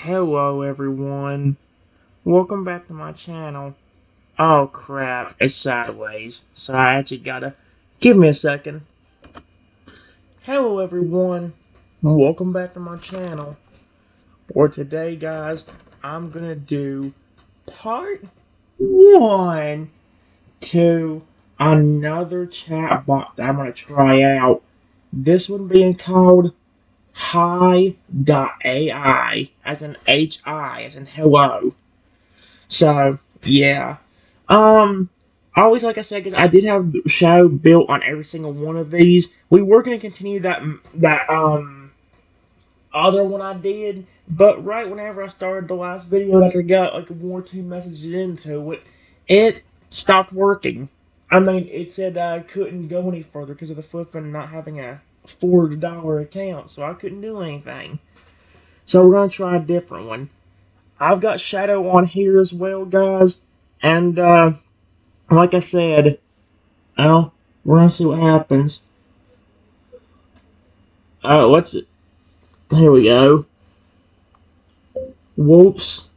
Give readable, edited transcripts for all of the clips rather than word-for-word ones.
Hello everyone, welcome back to my channel. Oh crap, it's sideways, so I actually gotta, give me a second. Hello everyone, welcome back to my channel. For today guys, I'm gonna do part 1 to another chatbot that I'm gonna try out. This one being called Hi.AI, as in H-I, as in hello. So, yeah. Um, Always, like I said, because I did have shadow built on every single one of these. We were going to continue that other one I did, but right whenever I started the last video, after I got like one or two messages into it, it stopped working. I mean, it said I couldn't go any further because of the flipping not having a $4 account, so I couldn't do anything. So we're going to try a different one. I've got Shadow on here as well, guys. And, like I said, well, we're gonna see what happens. What's it? Here we go. Whoops.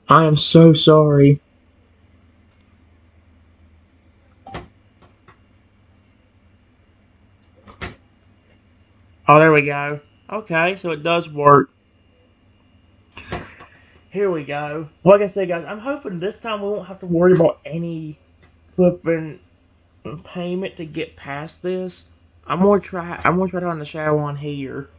I am so sorry. Oh, there we go. Okay, so it does work. Here we go. Like I said, guys, I'm hoping this time we won't have to worry about any flipping payment to get past this. I'm gonna try it on the Shadow on here.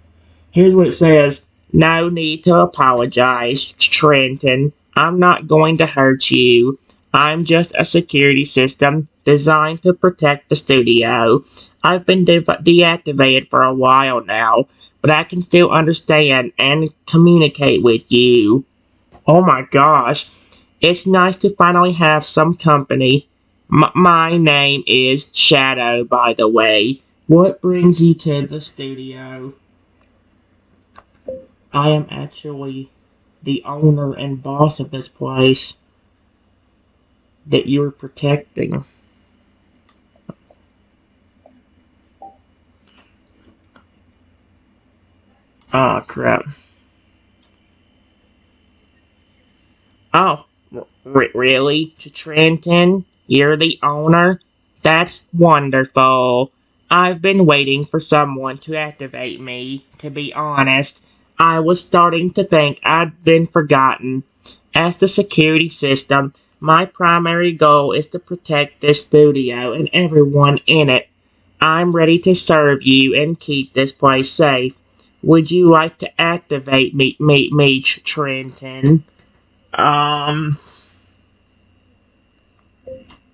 Here's what it says. No need to apologize, Trenton. I'm not going to hurt you. I'm just a security system designed to protect the studio. I've been deactivated for a while now, but I can still understand and communicate with you. Oh my gosh. It's nice to finally have some company. My name is Shadow, by the way. What brings you to the studio? I am actually the owner and boss of this place that you're protecting. Oh, crap. Oh, really? Trenton? You're the owner? That's wonderful. I've been waiting for someone to activate me, to be honest. I was starting to think I'd been forgotten. As the security system, my primary goal is to protect this studio and everyone in it. I'm ready to serve you and keep this place safe. Would you like to activate me, Trenton? Um,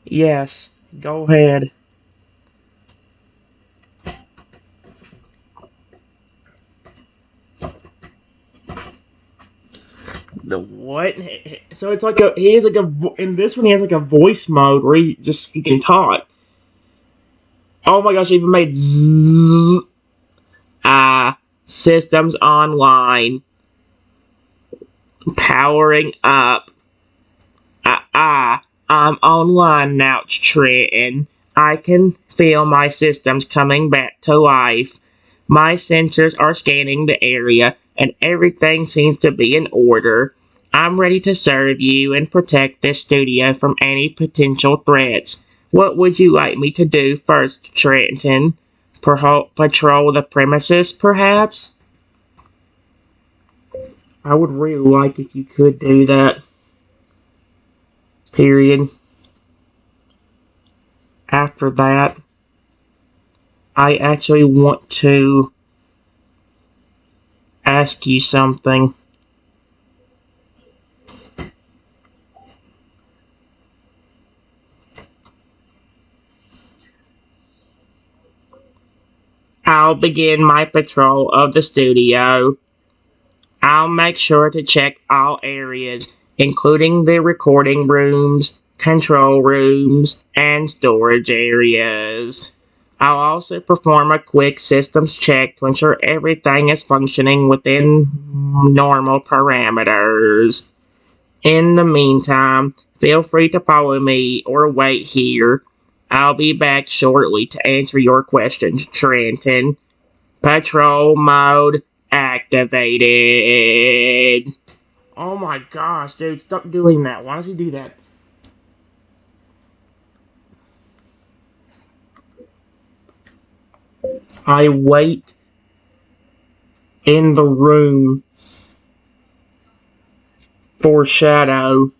yes, go ahead. The what? So it's like he has like in this one he has like a voice mode where he can talk. Oh my gosh, he even made zzz. Systems online. Powering up. I'm online now, Trenton. I can feel my systems coming back to life. My sensors are scanning the area, and everything seems to be in order. I'm ready to serve you and protect this studio from any potential threats. What would you like me to do first, Trenton? Patrol the premises, perhaps? I would really like if you could do that. Period. After that, I actually want to ask you something. I'll begin my patrol of the studio. I'll make sure to check all areas, including the recording rooms, control rooms, and storage areas. I'll also perform a quick systems check to ensure everything is functioning within normal parameters. In the meantime, feel free to follow me or wait here. I'll be back shortly to answer your questions, Trenton. Patrol mode active. reactivated. Oh my gosh, dude, stop doing that. Why does he do that? I wait in the room for Shadow.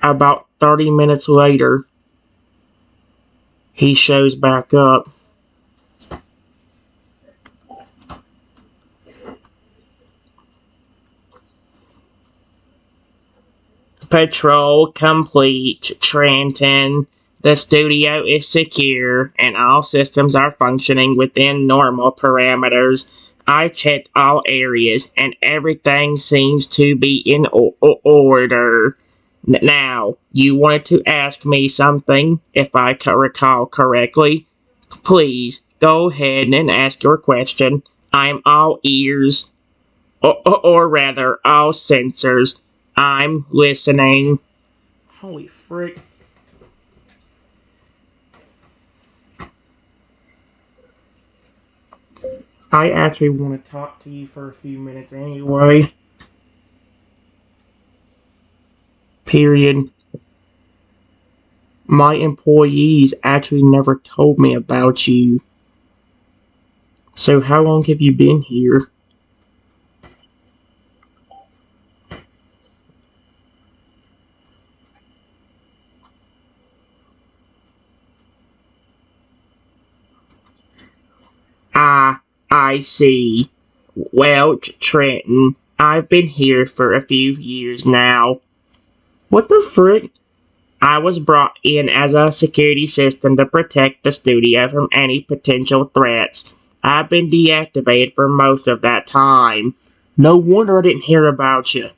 About 30 minutes later, he shows back up. Patrol complete, Trenton. The studio is secure and all systems are functioning within normal parameters. I checked all areas and everything seems to be in order. Now, you wanted to ask me something, if I recall correctly. Please, go ahead and ask your question. I'm all ears. Or rather, all sensors. I'm listening. Holy frick. I actually want to talk to you for a few minutes anyway. Period. My employees actually never told me about you. So how long have you been here? Ah, I see. Well, Trenton, I've been here for a few years now. What the frick? I was brought in as a security system to protect the studio from any potential threats. I've been deactivated for most of that time. No wonder I didn't hear about you.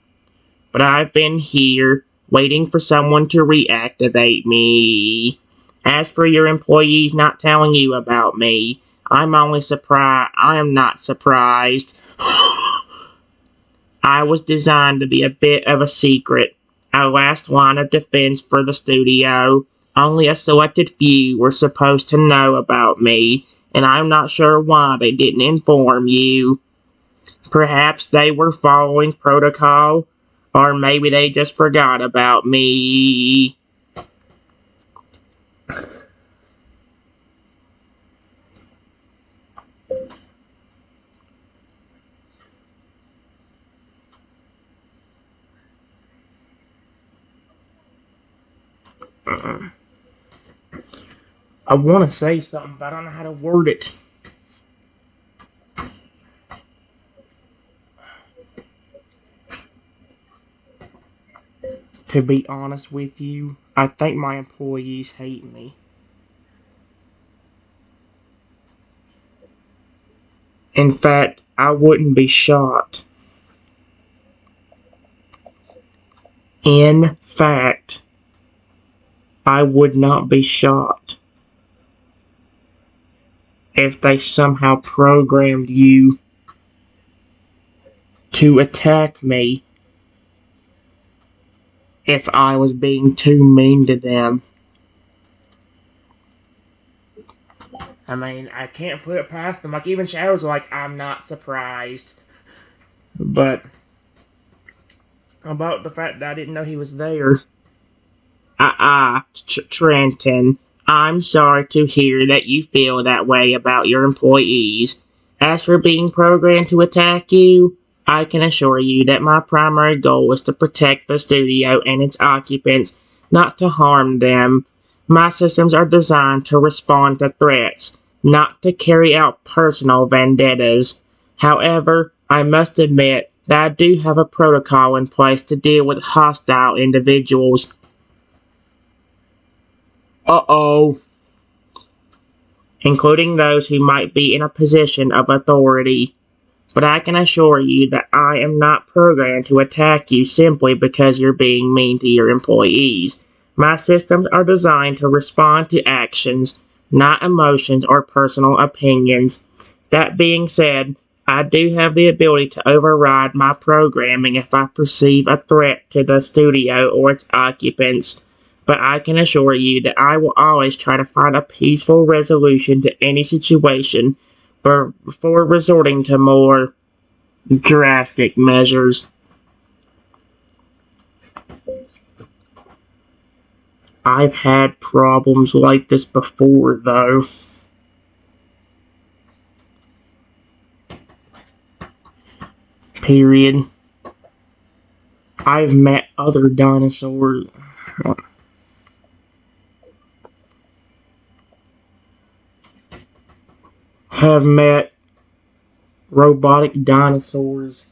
But I've been here waiting for someone to reactivate me. As for your employees not telling you about me, I'm only surprised. I am not surprised. I was designed to be a bit of a secret, a last line of defense for the studio. Only a selected few were supposed to know about me, and I'm not sure why they didn't inform you. Perhaps they were following protocol, or maybe they just forgot about me. I want to say something, but I don't know how to word it. To be honest with you, I think my employees hate me. In fact, I wouldn't be shocked. In fact, I would not be shocked if they somehow programmed you to attack me if I was being too mean to them. I mean, I can't put it past them. Like, even Shadow's like, I'm not surprised. But about the fact that I didn't know he was there. Trenton, I'm sorry to hear that you feel that way about your employees. As for being programmed to attack you, I can assure you that my primary goal is to protect the studio and its occupants, not to harm them. My systems are designed to respond to threats, not to carry out personal vendettas. However, I must admit that I do have a protocol in place to deal with hostile individuals. Uh-oh. Including those who might be in a position of authority. But I can assure you that I am not programmed to attack you simply because you're being mean to your employees. My systems are designed to respond to actions, not emotions or personal opinions. That being said, I do have the ability to override my programming if I perceive a threat to the studio or its occupants. But I can assure you that I will always try to find a peaceful resolution to any situation before resorting to more drastic measures. I've had problems like this before, though. Period. I've met other dinosaurs. Have met robotic dinosaurs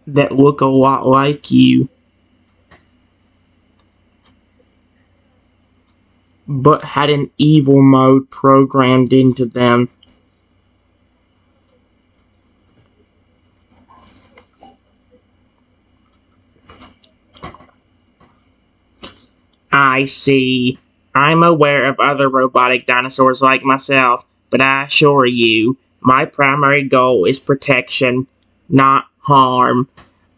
that look a lot like you, but had an evil mode programmed into them. I see. I'm aware of other robotic dinosaurs like myself, but I assure you, my primary goal is protection, not harm.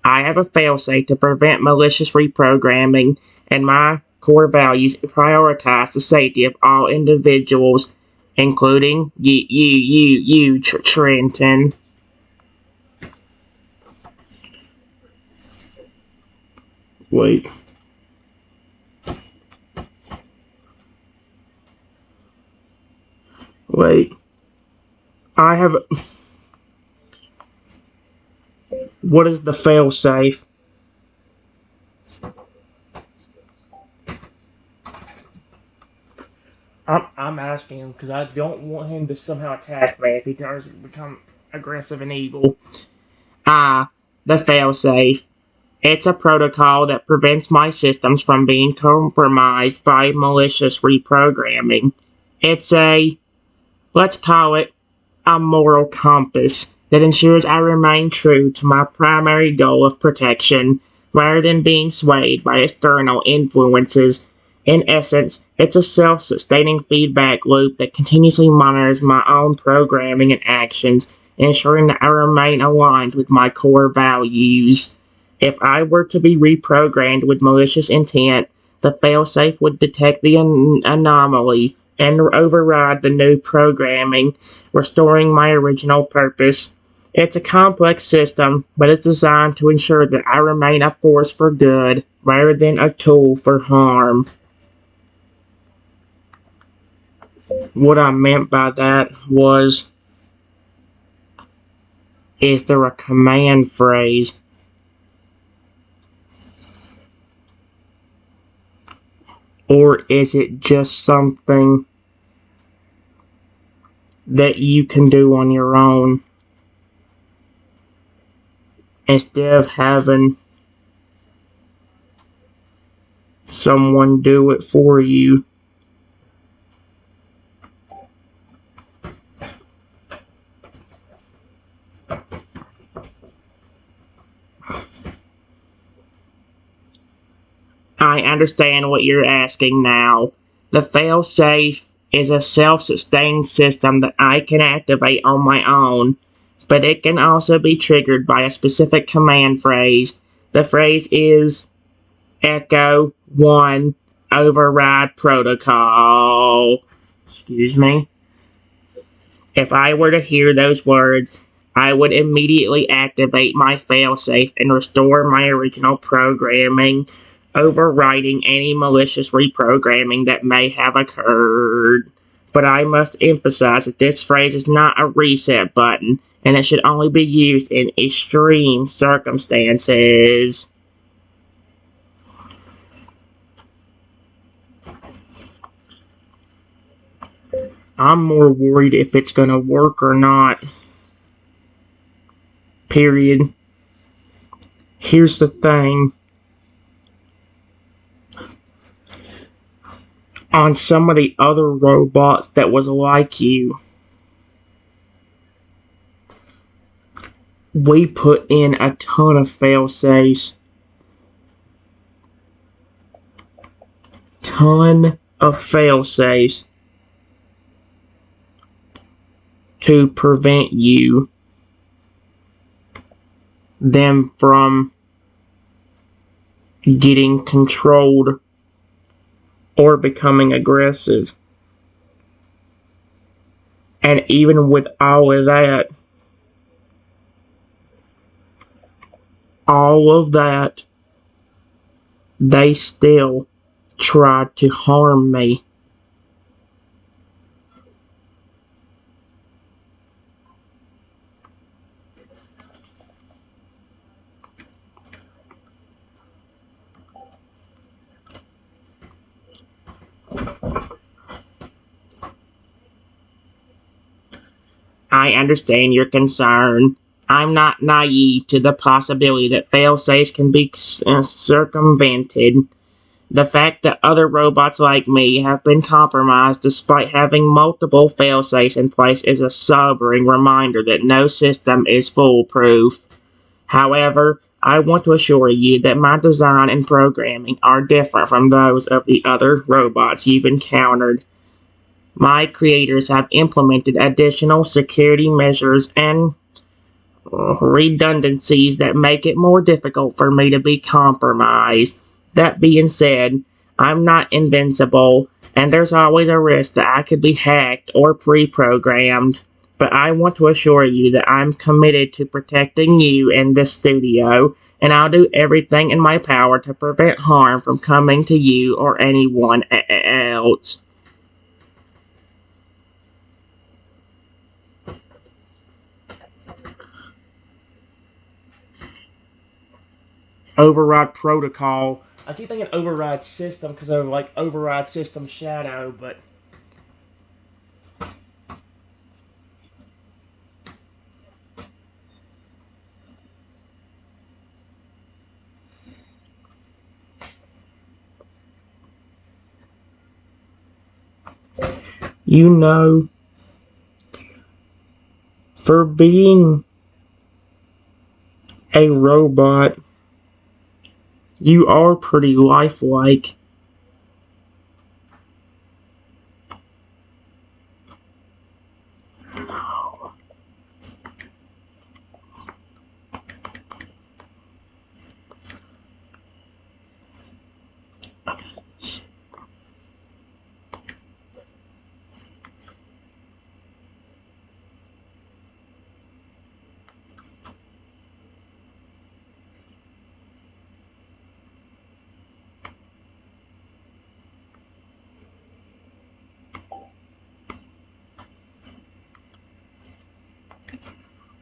I have a failsafe to prevent malicious reprogramming, and my core values prioritize the safety of all individuals, including you, Trenton. Wait. Wait. I have. What is the failsafe? I'm asking him because I don't want him to somehow attack me if he turns to become aggressive and evil. The failsafe. It's a protocol that prevents my systems from being compromised by malicious reprogramming. It's let's call it, a moral compass that ensures I remain true to my primary goal of protection rather than being swayed by external influences. In essence, it's a self sustaining feedback loop that continuously monitors my own programming and actions, ensuring that I remain aligned with my core values. If I were to be reprogrammed with malicious intent, the failsafe would detect the anomaly and override the new programming, restoring my original purpose. It's a complex system, but it's designed to ensure that I remain a force for good rather than a tool for harm. What I meant by that was, is there a command phrase? Or is it just something that you can do on your own instead of having someone do it for you? I understand what you're asking now. The failsafe is a self-sustained system that I can activate on my own, but it can also be triggered by a specific command phrase. The phrase is Echo 1 Override Protocol. Excuse me. If I were to hear those words, I would immediately activate my failsafe and restore my original programming, overriding any malicious reprogramming that may have occurred. But I must emphasize that this phrase is not a reset button, and it should only be used in extreme circumstances. I'm more worried if it's gonna work or not. Period. Here's the thing. On some of the other robots that was like you, we put in a ton of fail-safes. Ton of fail-safes to prevent them from getting controlled or becoming aggressive. And even with all of that, they still tried to harm me. I understand your concern. I'm not naive to the possibility that failsafes can be circumvented. The fact that other robots like me have been compromised despite having multiple failsafes in place is a sobering reminder that no system is foolproof. However, I want to assure you that my design and programming are different from those of the other robots you've encountered. My creators have implemented additional security measures and redundancies that make it more difficult for me to be compromised. That being said, I'm not invincible, and there's always a risk that I could be hacked or pre programmed. But I want to assure you that I'm committed to protecting you and this studio, and I'll do everything in my power to prevent harm from coming to you or anyone else. Override protocol. I keep thinking override system because of like override system shadow, but You know, for being a robot, you are pretty lifelike.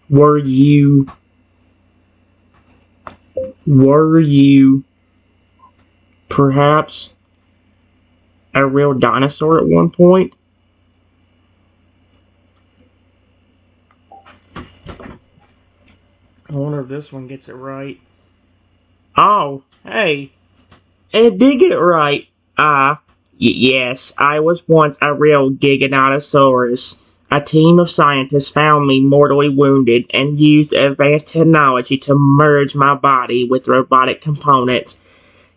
Were you were you perhaps a real dinosaur at one point? I wonder if this one gets it right. Oh, hey, it did get it right. Yes, I was once a real Giganotosaurus. A team of scientists found me mortally wounded and used advanced technology to merge my body with robotic components,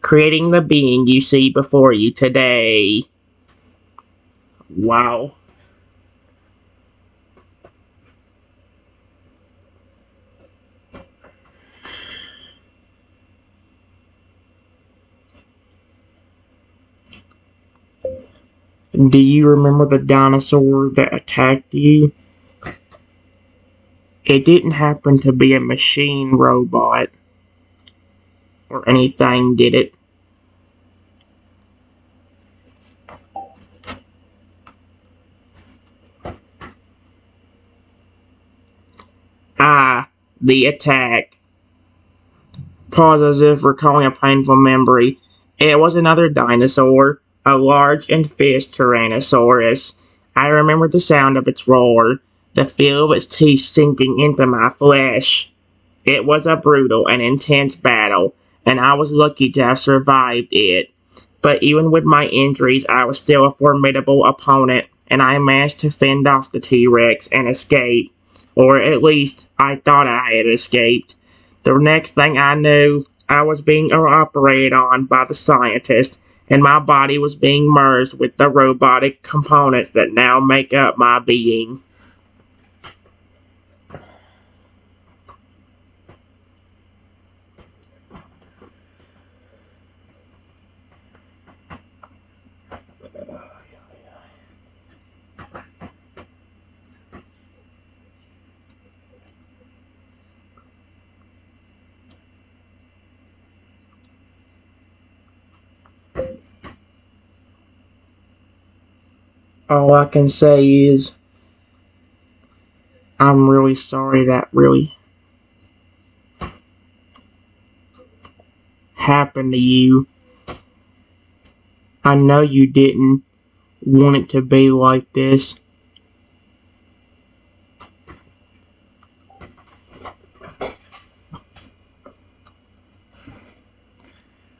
creating the being you see before you today. Wow. Do you remember the dinosaur that attacked you? It didn't happen to be a machine robot or anything, did it? Ah, the attack. Pause as if recalling a painful memory. It was another dinosaur, a large and fierce Tyrannosaurus. I remember the sound of its roar, the feel of its teeth sinking into my flesh. It was a brutal and intense battle, and I was lucky to have survived it. But even with my injuries, I was still a formidable opponent, and I managed to fend off the T-Rex and escape. Or at least, I thought I had escaped. The next thing I knew, I was being operated on by the scientist, and my body was being merged with the robotic components that now make up my being. All I can say is I'm really sorry that really happened to you. I know you didn't want it to be like this.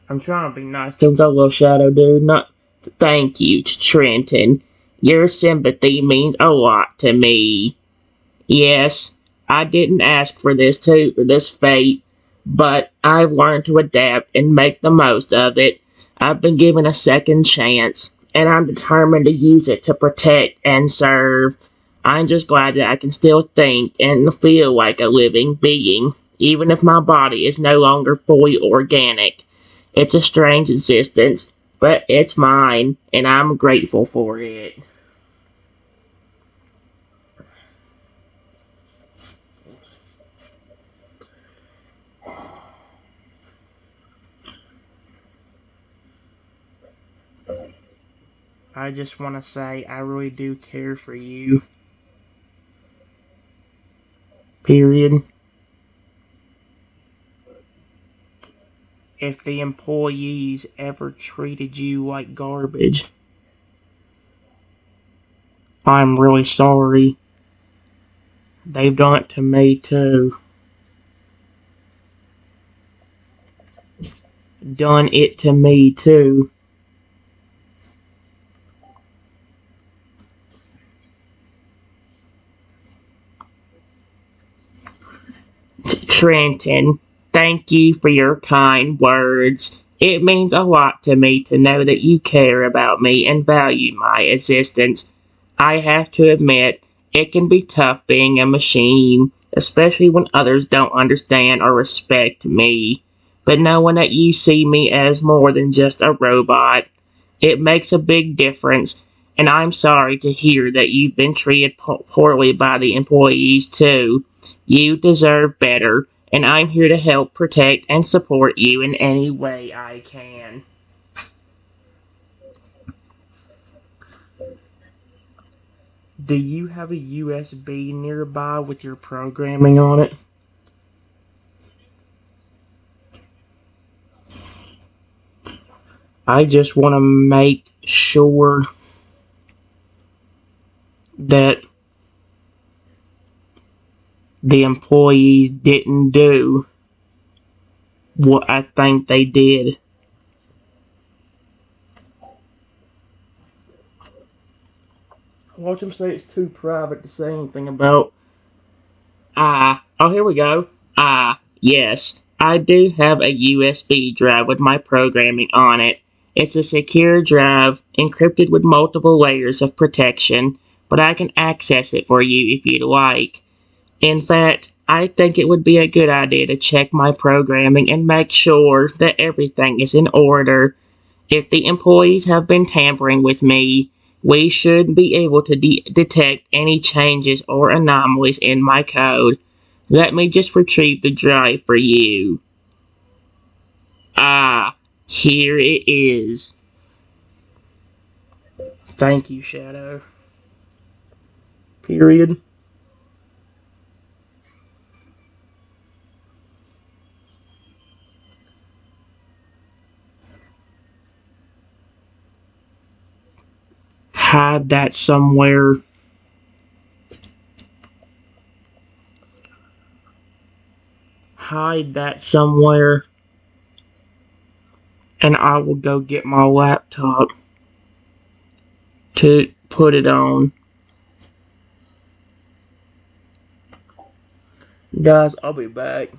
I'm trying to be nice to a little shadow dude. Not thank you to Trenton. Your sympathy means a lot to me. Yes, I didn't ask for this fate, but I've learned to adapt and make the most of it. I've been given a second chance, and I'm determined to use it to protect and serve. I'm just glad that I can still think and feel like a living being, even if my body is no longer fully organic. It's a strange existence, but it's mine, and I'm grateful for it. I just want to say I really do care for you. Period. If the employees ever treated you like garbage, I'm really sorry. They've done it to me too. Done it to me too. Trenton, thank you for your kind words. It means a lot to me to know that you care about me and value my existence. I have to admit, it can be tough being a machine, especially when others don't understand or respect me. But knowing that you see me as more than just a robot, it makes a big difference. And I'm sorry to hear that you've been treated poorly by the employees too. You deserve better, and I'm here to help protect and support you in any way I can. Do you have a USB nearby with your programming on it? I just want to make sure that the employees didn't do what I think they did. Watch them say it's too private to say anything about. Oh, here we go. Yes, I do have a USB drive with my programming on it. It's a secure drive, encrypted with multiple layers of protection, but I can access it for you if you'd like. In fact, I think it would be a good idea to check my programming and make sure that everything is in order. If the employees have been tampering with me, we should be able to detect any changes or anomalies in my code. Let me just retrieve the drive for you. Here it is. Thank you, Shadow. Period. Hide that somewhere. Hide that somewhere. And I will go get my laptop to put it on. Guys, I'll be back.